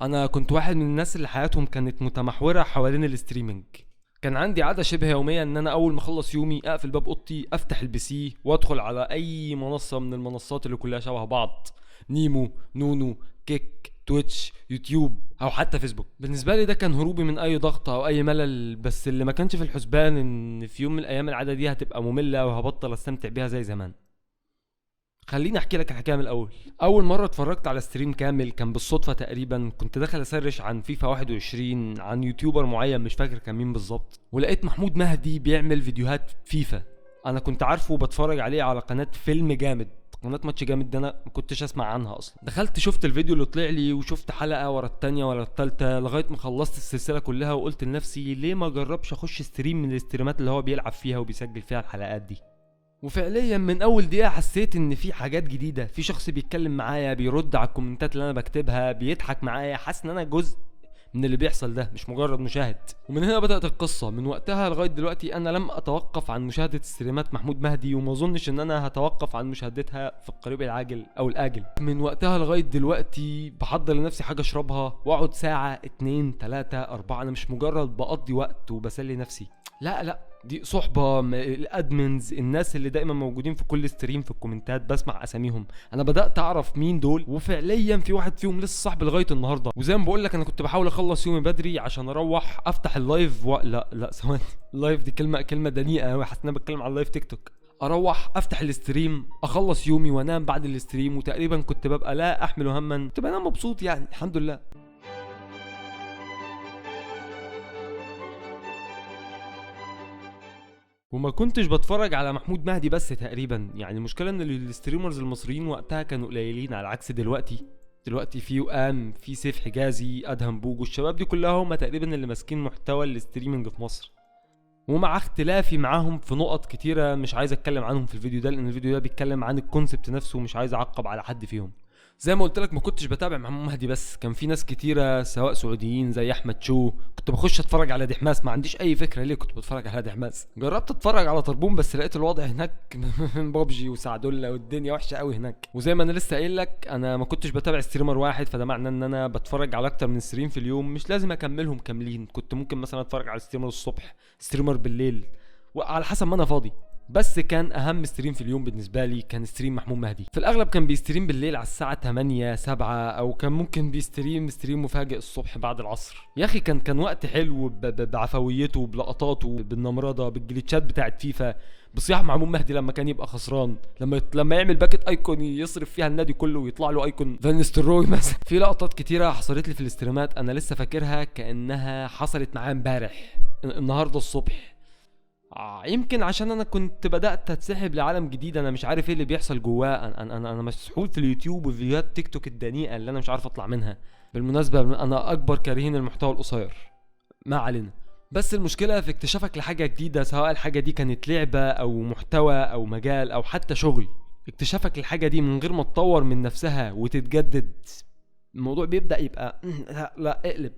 انا كنت واحد من الناس اللي حياتهم كانت متمحورة حوالين الاستريمينج. كان عندي عادة شبه يومية ان انا اول ما اخلص يومي اقفل باب اوضتي، افتح البي سي وادخل على اي منصة من المنصات اللي كلها شبه بعض: نيمو، نونو، كيك، تويتش، يوتيوب، او حتى فيسبوك. بالنسبة لي ده كان هروبي من اي ضغط او اي ملل، بس اللي ما كانش في الحسبان ان في يوم من الايام العادة دي هتبقى مملة وهبطل استمتع بيها زي زمان. خليني احكي لك الحكايه من الاول. اول مره اتفرجت على ستريم كامل كان بالصدفه تقريبا، كنت داخل اسرش عن فيفا 21 عن يوتيوبر معين مش فاكر كان مين بالظبط، ولقيت محمود مهدي بيعمل فيديوهات فيفا. انا كنت عارفه وبتفرج عليه على قناه فيلم جامد، قناه ماتش جامد، ده انا ما كنتش اسمع عنها اصلا. دخلت شفت الفيديو اللي طلع لي، وشفت حلقه ورا التانية ورا التالتة لغايه ما خلصت السلسله كلها، وقلت لنفسي ليه ما اجربش اخش ستريم من الاستريمات اللي هو بيلعب فيها وبيسجل فيها الحلقات دي. وفعليا من اول دقيقة حسيت ان في حاجات جديدة، في شخص بيتكلم معايا، بيرد على الكومنتات اللي انا بكتبها، بيضحك معايا، حاسس ان انا جزء من اللي بيحصل ده، مش مجرد مشاهد. ومن هنا بدأت القصة. من وقتها لغاية دلوقتي انا لم اتوقف عن مشاهدة ستريمات محمود مهدي، وما اظنش ان انا هتوقف عن مشاهدتها في القريب العاجل او الاجل. من وقتها لغاية دلوقتي بحضر لنفسي حاجة اشربها واقعد ساعة، اتنين، تلاتة، اربعة. انا مش مجرد بقضي وقت وبسلي نفسي، لا لا، دي صحبة الادمنز، الناس اللي دايما موجودين في كل ستريم في الكومنتات، بسمع اساميهم. انا بدأت اعرف مين دول، وفعليا في واحد فيهم لسه صاحبي لغاية النهاردة. وزي ما بقول لك انا كنت بحاول اخلص يومي بدري عشان اروح افتح اللايف لا لا ثواني اللايف دي كلمة دنيئة قوي، حاسس ان انا بتكلم على اللايف تيك توك. اروح افتح الاستريم، اخلص يومي وانام بعد الاستريم، وتقريبا كنت ببقى لا احمل هما، كنت بنام مبسوط يعني، الحمد لله. وما كنتش بتفرج على محمود مهدي بس تقريبا، يعني المشكله ان الستريمرز المصريين وقتها كانوا قليلين على عكس دلوقتي في وئام، في سيف حجازي، ادهم بوجو، الشباب دي كلها هم تقريبا اللي ماسكين محتوى الاستريمنج في مصر. ومع اختلافي معاهم في نقط كتيره مش عايز اتكلم عنهم في الفيديو ده، لان الفيديو ده بيتكلم عن الكونسبت نفسه ومش عايز اعقب على حد فيهم. زي ما قلت لك ما كنتش بتابع محمود مهدي بس، كان في ناس كتيره سواء سعوديين زي احمد شو، كنت بخش اتفرج على دحماس، ما عنديش اي فكره ليه كنت بتفرج على دحماس. جربت اتفرج على طربون بس لقيت الوضع هناك بابجي وسعدولة والدنيا وحشه قوي هناك. وزي ما انا لسه قايل لك انا ما كنتش بتابع ستريمر واحد، فده معناه ان انا بتفرج على اكتر من ستريم في اليوم، مش لازم اكملهم كاملين، كنت ممكن مثلا اتفرج على ستريمر الصبح، ستريمر بالليل، وعلى حسب ما انا فاضي. بس كان اهم ستريم في اليوم بالنسبه لي كان ستريم محمود مهدي. في الاغلب كان بيستريم بالليل على الساعه 8 7، او كان ممكن ستريم مفاجئ الصبح بعد العصر. يا اخي كان وقت حلو بعفويته، بلقطاته، بالنمرضه، بالجليتشات بتاعت فيفا، بصياح محمود مهدي لما كان يبقى خسران، لما يعمل باكت ايكون يصرف فيها النادي كله ويطلع له ايكون فان نيستلروي مثلا. في لقطات كتيره حصلت لي في الاستريمات انا لسه فاكرها كانها حصلت معايا امبارح النهارده الصبح. يمكن عشان انا كنت بدات اتسحب لعالم جديد، انا مش عارف ايه اللي بيحصل جواه. انا مسحول في اليوتيوب وفيديوهات تيك توك الدنيئه اللي انا مش عارف اطلع منها. بالمناسبه انا اكبر كارهين المحتوى القصير، ما علينا. بس المشكله في اكتشافك لحاجه جديده، سواء الحاجه دي كانت لعبه او محتوى او مجال او حتى شغل. اكتشافك للحاجه دي من غير ما تطور من نفسها وتتجدد، الموضوع بيبدا يبقى لا لا اقلب.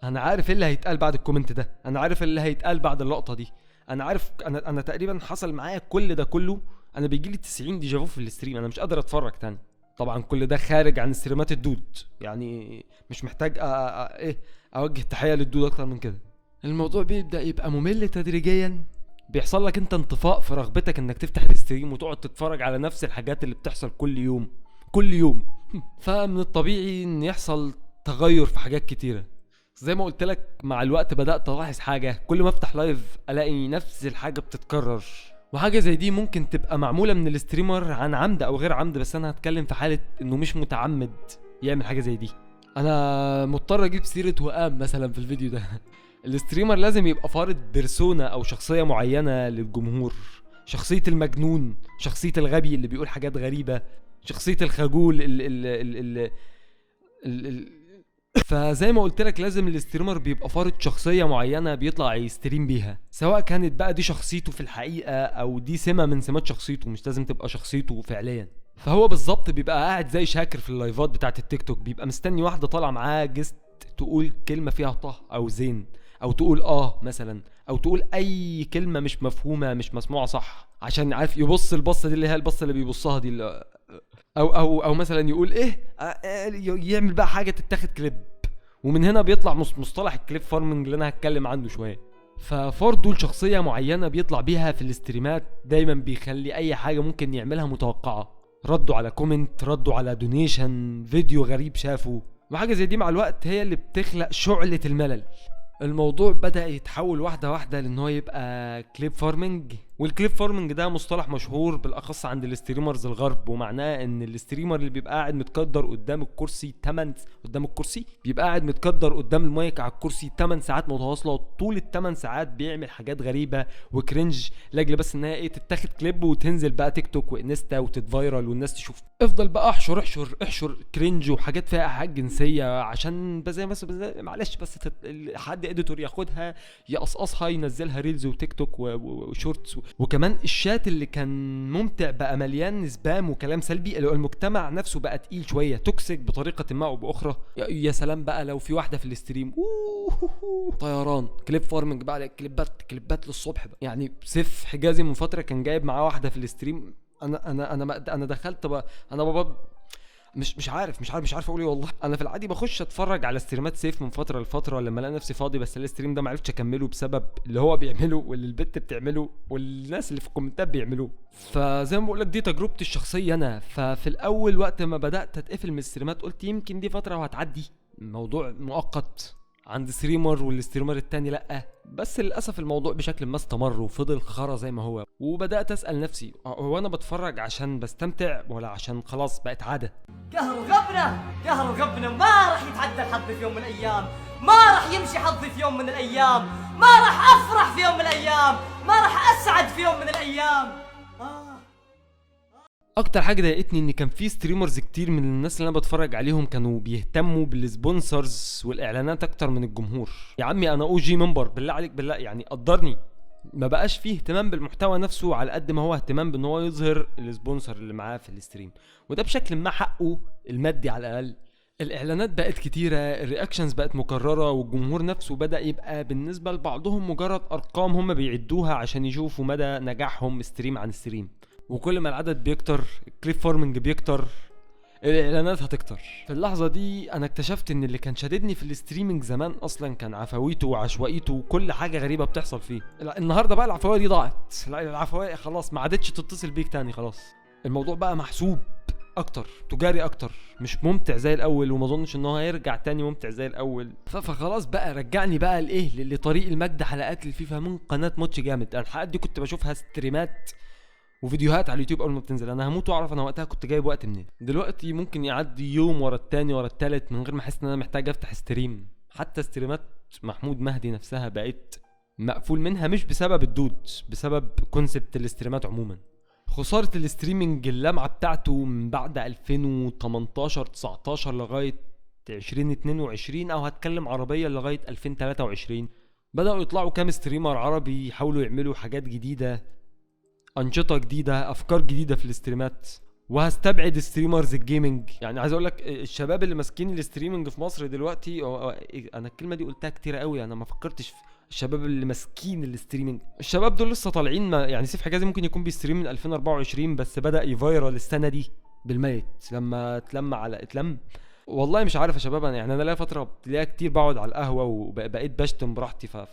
انا عارف ايه اللي هيتقال بعد الكومنت ده، انا عارف اللي هيتقال بعد اللقطه دي، انا عارف. انا تقريبا حصل معايا كل ده كله. انا بيجيلي 90 ديجافو في الاستريم، انا مش قادر اتفرج تاني. طبعا كل ده خارج عن استريمات الدود، يعني مش محتاج ايه اوجه تحيه للدود اكتر من كده. الموضوع بيبدا يبقى ممل تدريجيا، بيحصل لك انت انطفاء في رغبتك انك تفتح الاستريم وتقعد تتفرج على نفس الحاجات اللي بتحصل كل يوم كل يوم. فمن الطبيعي ان يحصل تغير في حاجات كتيره. زي ما قلت لك مع الوقت بدأت الاحظ حاجة، كل ما افتح لايف الاقي نفس الحاجة بتتكرر، وحاجة زي دي ممكن تبقى معمولة من الستريمر عن عمد او غير عمد، بس انا هتكلم في حالة انه مش متعمد يعمل حاجة زي دي. انا مضطر اجيب سيرة وئام مثلا في الفيديو ده. الستريمر لازم يبقى فارض بيرسونا او شخصية معينة للجمهور، شخصية المجنون، شخصية الغبي اللي بيقول حاجات غريبة، شخصية الخجول ال فزي ما قلت لك لازم الاستريمر بيبقى فارض شخصيه معينه بيطلع يستريم بيها، سواء كانت بقى دي شخصيته في الحقيقه او دي سمه من سمات شخصيته، مش لازم تبقى شخصيته فعليا. فهو بالظبط بيبقى قاعد زي شاكر في اللايفات بتاعت التيك توك، بيبقى مستني واحده طالعه معاه جست تقول كلمه فيها طه او زين، او تقول مثلا، او تقول اي كلمه مش مفهومه مش مسموعه صح، عشان عارف يبص البصه دي اللي هي البصه اللي بيبصها دي او مثلا يقول ايه، يعمل بقى حاجه تتاخد كليب، ومن هنا بيطلع مصطلح الكليب فارمنج اللي انا هتكلم عنه شويه. ففرضه لشخصيه معينه بيطلع بيها في الاستريمات دايما بيخلي اي حاجه ممكن يعملها متوقعه، ردوا على كومنت، ردوا على دونيشن، فيديو غريب شافه، وحاجه زي دي مع الوقت هي اللي بتخلق شعله الملل. الموضوع بدأ يتحول واحدة واحدة لان هو يبقى كليب فارمنج. والكليب فارمنج ده مصطلح مشهور بالاخص عند الاستريمرز الغرب، ومعناه ان الاستريمر اللي بيبقى قاعد متقدر قدام الكرسي بيبقى قاعد متقدر قدام المايك على الكرسي 8 ساعات متواصله، وطول ال8 ساعات بيعمل حاجات غريبه وكرنج لاجل بس انها تتاخد كليب وتنزل بقى تيك توك وانستا وتتفايرل والناس تشوف. افضل بقى احشر كرنج وحاجات فيها حاجات جنسيه، عشان زي مثلا معلش بس حد اديتور ياخدها يقصقصها ينزلها ريلز وتيك توك وشورتس. وكمان الشات اللي كان ممتع بقى مليان سبام وكلام سلبي. المجتمع نفسه بقى تقيل شويه، توكسيك بطريقه ما او باخرى. يا سلام بقى لو في واحده في الاستريم طيران كليب فارمنج بقى، كليبات للصبح بقى. يعني سيف حجازي من فتره كان جايب معاه واحده في الاستريم، انا دخلت بقى، انا بابا مش عارف اقول ايه والله. انا في العادي بخش اتفرج على استريمات سيف من فتره لفتره لما الاقي نفسي فاضي، بس الاستريم ده ما عرفتش اكمله بسبب اللي هو بيعمله واللي البت بتعمله والناس اللي في الكومنتات بيعملوه. فزي ما بقول لك دي تجربتي الشخصيه انا. ففي الاول وقت ما بدات اتقفل من الاستريمات قلت يمكن دي فتره وهتعدي، الموضوع مؤقت عند ستريمر والستريمر التاني لأ. بس للأسف الموضوع بشكل ما استمر وفضل خرا زي ما هو. وبدأت أسأل نفسي هو أنا بتفرج عشان بستمتع ولا عشان خلاص بقت عادة؟ قهر الغبنة ما راح يتعدى الحظ في يوم من الأيام، ما راح يمشي حظي في يوم من الأيام، ما راح أفرح في يوم من الأيام، ما راح أسعد في يوم من الأيام. اكتر حاجه ضايقتني ان كان في ستريمرز كتير من الناس اللي انا بتفرج عليهم كانوا بيهتموا بالسبونسرز والاعلانات اكتر من الجمهور. يا عمي انا او جي منبر، بالله عليك بالله يعني قدرني. ما بقاش فيه اهتمام بالمحتوى نفسه على قد ما هو اهتمام بان هو يظهر السبونسر اللي معاه في الاستريم، وده بشكل ما حقه المادي على الاقل. الاعلانات بقت كتيره، الرياكشنز بقت مكرره، والجمهور نفسه بدا يبقى بالنسبه لبعضهم مجرد ارقام هم بيعدوها عشان يشوفوا مدى نجاحهم ستريم عن ستريم. وكل ما العدد بيكتر الكليب فارمنج بيكتر، الاعلانات هتكتر. في اللحظه دي انا اكتشفت ان اللي كان شاددني في الاستريمنج زمان اصلا كان عفويته وعشوائيته وكل حاجه غريبه بتحصل فيه. النهارده بقى العفويه دي ضاعت، العفويه خلاص ما عادتش تتصل بيك تاني، خلاص الموضوع بقى محسوب اكتر، تجاري اكتر، مش ممتع زي الاول، وما اظنش ان هو هيرجع تاني ممتع زي الاول. فخلاص بقى رجعني بقى لايه، لطريق المجد، حلقات الفيفا من قناه ماتش جامد. الحلقات دي كنت بشوفها ستريمات وفيديوهات على اليوتيوب اول ما بتنزل، انا هموت واعرف انا وقتها كنت جايب وقت منين. دلوقتي ممكن يعدي يوم ورا التاني ورا التالت من غير ما احس ان انا محتاج افتح ستريم. حتى ستريمات محمود مهدي نفسها بقيت مقفول منها، مش بسبب الدود، بسبب كونسبت الاستريمات عموما. خسارة الاستريمنج اللمعة بتاعته من بعد 2018 19 لغاية 2022، او هتكلم عربية لغاية 2023. بدأوا يطلعوا كام ستريمر عربي يحاولوا يعملوا حاجات جديدة، انشطه جديده، افكار جديده في الاستريمات. وهستبعد ستريمرز الجيمنج. يعني عايز اقول لك الشباب اللي ماسكين الاستريمنج في مصر دلوقتي، انا الكلمه دي قلتها كتير قوي، انا ما فكرتش في الشباب اللي ماسكين الاستريمنج. الشباب دول لسه طالعين، يعني سيف حجازي ممكن يكون بيستريم من 2024 بس بدا يفايرال السنه دي بالميت لما اتلم. والله مش عارف يا شباب، يعني انا ليا فتره تلاقيها كتير بقعد على القهوه وبقيت بشتم براحتي،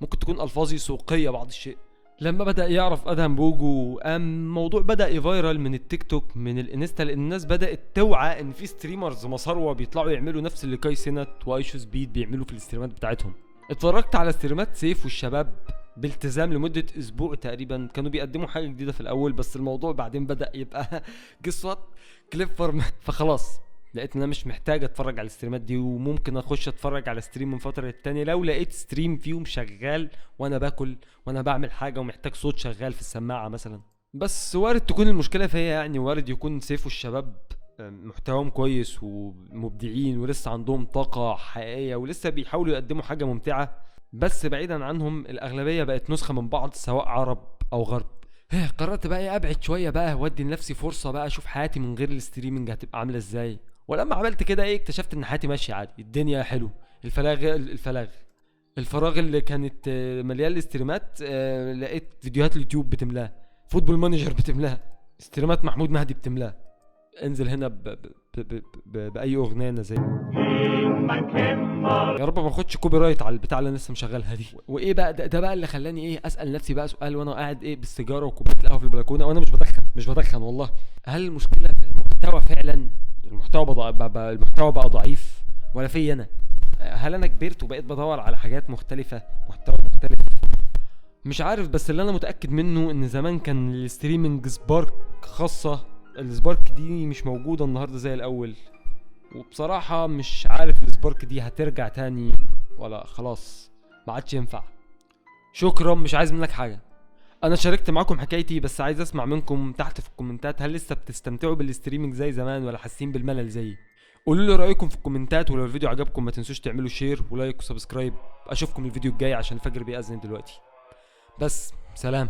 ممكن تكون الفاظي سوقيه بعض الشيء. لما بدأ يعرف ادهم بوجو الموضوع بدأ يفايرال من التيك توك من الانستا، لان الناس بدأت توعى ان في ستريمرز مصروه بيطلعوا يعملوا نفس اللي كاي سينات وايشو سبيد بيعملوا في الاستريمات بتاعتهم. اتفرجت على ستريمات سيف والشباب بالتزام لمدة اسبوع تقريبا، كانوا بيقدموا حاجة جديدة في الاول، بس الموضوع بعدين بدأ يبقى قصة كليب فارم. فخلاص لقيت ان انا مش محتاج اتفرج على الستريمات دي، وممكن اخش اتفرج على ستريم من فتره للتانيه لو لقيت ستريم فيهم شغال وانا باكل وانا بعمل حاجه ومحتاج صوت شغال في السماعه مثلا. بس وارد تكون المشكله فيا، يعني وارد يكون سيف والشباب محتواهم كويس ومبدعين ولسه عندهم طاقه حقيقيه ولسه بيحاولوا يقدموا حاجه ممتعه، بس بعيدا عنهم الاغلبيه بقت نسخه من بعض سواء عرب او غرب. قررت بقى ابعد شويه بقى وادي لنفسي فرصه بقى اشوف حياتي من غير الستريمنج هتبقى عامله ازاي. ولما عملت كده اكتشفت ان حياتي ماشيه عادي، الدنيا حلو. الفراغ اللي كانت مليان الاستريمات لقيت فيديوهات اليوتيوب بتملاه، فوتبول مانجر بتملاه، استريمات محمود مهدي بتملاه. انزل هنا باي اغنيه زي يا رب ما اخدش كوبي رايت على البتاع اللي انا لسه مشغلها دي. وايه بقى ده بقى اللي خلاني ايه اسال نفسي بقى سؤال وانا قاعد ايه بالسيجاره وكوبايه القهوه في البلكونه، وانا مش بدخن والله. هل المشكله في المحتوى فعلا؟ المحتوى بقى ضعيف ولا في انا؟ هل انا كبرت وبقيت بدور على حاجات مختلفه، محتوى مختلف؟ مش عارف، بس اللي انا متاكد منه ان زمان كان الستريمنج سبارك خاصه. السبارك دي مش موجوده النهارده زي الاول، وبصراحه مش عارف السبارك دي هترجع تاني ولا خلاص ما عادش ينفع. شكرا، مش عايز منك حاجه. انا شاركت معاكم حكايتي، بس عايز اسمع منكم تحت في الكومنتات، هل لسه بتستمتعوا بالستريمنج زي زمان ولا حاسين بالملل زيي؟ قولوا لي رايكم في الكومنتات، ولو الفيديو عجبكم ما تنسوش تعملوا شير ولايك وسبسكرايب. اشوفكم الفيديو الجاي عشان الفجر بيأذن دلوقتي. بس سلام.